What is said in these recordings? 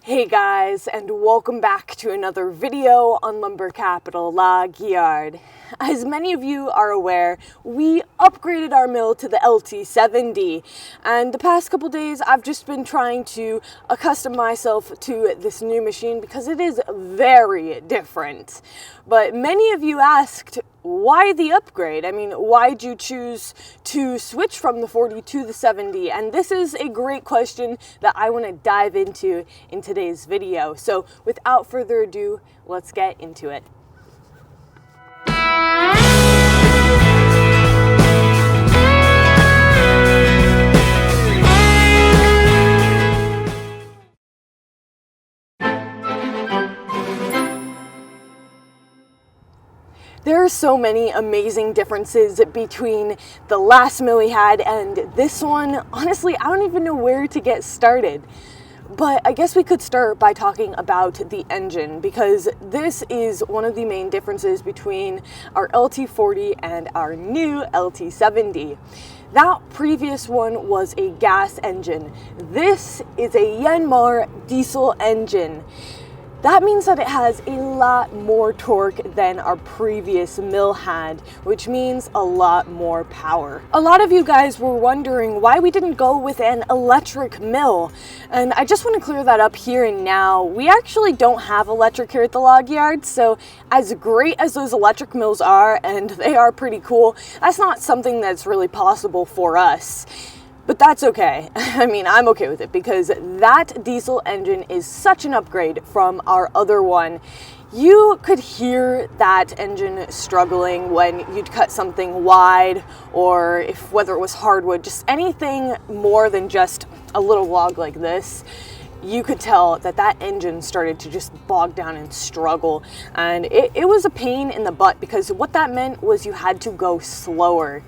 Hey guys, and welcome back to another video on Lumber Capital Log Yard. As many of you are aware, we upgraded our mill to the LT70, and the past couple days I've just been trying to accustom myself to this new machine because it is very different. But many of you asked, why the upgrade? I mean, why'd you choose to switch from the 40 to the 70? And this is a great question that I want to dive into in today's video. So without further ado, let's get into it. There are so many amazing differences between the last mill we had and this one. Honestly, I don't even know where to get started. But I guess we could start by talking about the engine, because this is one of the main differences between our LT40 and our new LT70. That previous one was a gas engine. This is a Yanmar diesel engine. That means that it has a lot more torque than our previous mill had, which means a lot more power. A lot of you guys were wondering why we didn't go with an electric mill, and I just want to clear that up here and now. We actually don't have electric here at the log yard, so as great as those electric mills are, and they are pretty cool, that's not something that's really possible for us. But that's okay. I mean, I'm okay with it because that diesel engine is such an upgrade from our other one. You could hear that engine struggling when you'd cut something wide, or if whether it was hardwood, just anything more than just a little log like this. You could tell that that engine started to just bog down and struggle, and it was a pain in the butt because what that meant was you had to go slower.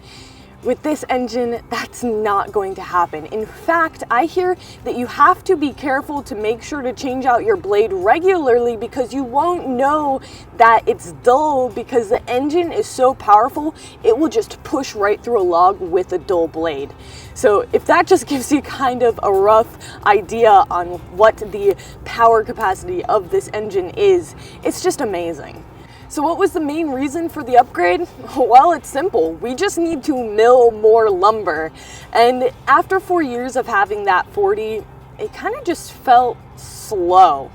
With this engine, that's not going to happen. In fact, I hear that you have to be careful to make sure to change out your blade regularly because you won't know that it's dull because the engine is so powerful, it will just push right through a log with a dull blade. So if that just gives you kind of a rough idea on what the power capacity of this engine is, it's just amazing. So what was the main reason for the upgrade? Well, it's simple. We just need to mill more lumber. And after 4 years of having that 40, it kind of just felt slow.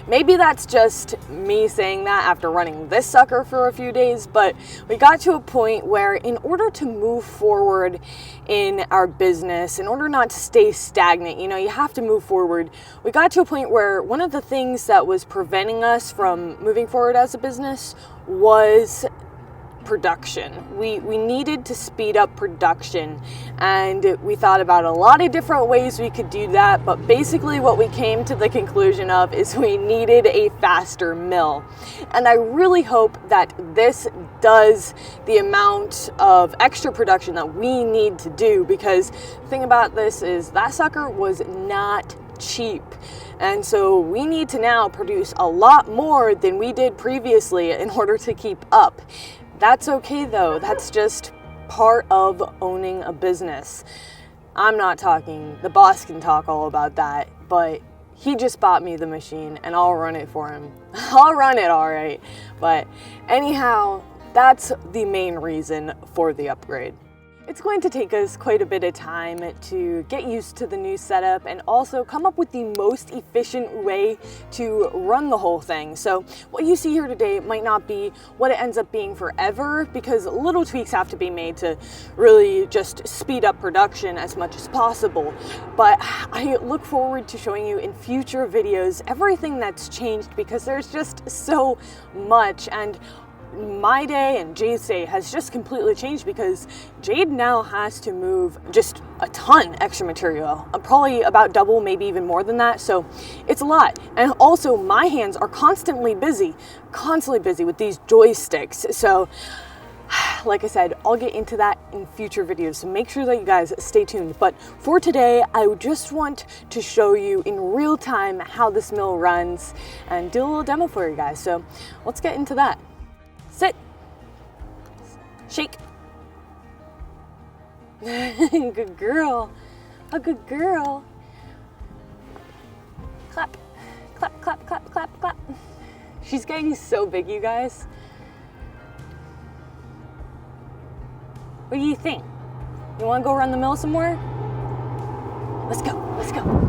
Maybe that's just me saying that after running this sucker for a few days, but we got to a point where in order to move forward in our business, in order not to stay stagnant, you have to move forward. We got to a point where one of the things that was preventing us from moving forward as a business was production. We needed to speed up production, and we thought about a lot of different ways we could do that, but basically what we came to the conclusion of is we needed a faster mill. And I really hope that this does the amount of extra production that we need to do, because the thing about this is that sucker was not cheap. And so we need to now produce a lot more than we did previously in order to keep up. That's okay though, that's just part of owning a business. I'm not talking, the boss can talk all about that, but he just bought me the machine and I'll run it for him. I'll run it all right. But anyhow, that's the main reason for the upgrade. It's going to take us quite a bit of time to get used to the new setup and also come up with the most efficient way to run the whole thing. So what you see here today might not be what it ends up being forever, because little tweaks have to be made to really just speed up production as much as possible. But I look forward to showing you in future videos everything that's changed, because there's just so much. And my day and Jade's day has just completely changed because Jade now has to move just a ton extra material, probably about double, maybe even more than that. So it's a lot. And also my hands are constantly busy with these joysticks. So like I said, I'll get into that in future videos, so make sure that you guys stay tuned. But for today, I just want to show you in real time how this mill runs and do a little demo for you guys. So let's get into that. Sit. Shake. Good girl. A good girl. Clap. She's getting so big, you guys. What do you think? You want to go run the mill some more? Let's go, let's go.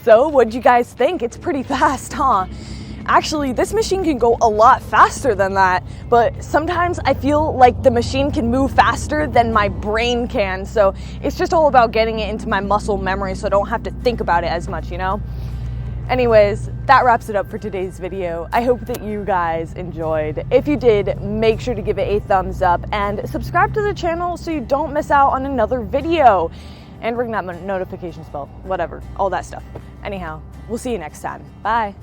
So what'd you guys think? It's pretty fast, huh? Actually, this machine can go a lot faster than that, but sometimes I feel like the machine can move faster than my brain can, so it's just all about getting it into my muscle memory so I don't have to think about it as much, you know? Anyways, that wraps it up for today's video. I hope that you guys enjoyed. If you did, make sure to give it a thumbs up and subscribe to the channel so you don't miss out on another video. And ring that notification bell, whatever, all that stuff. Anyhow, we'll see you next time. Bye.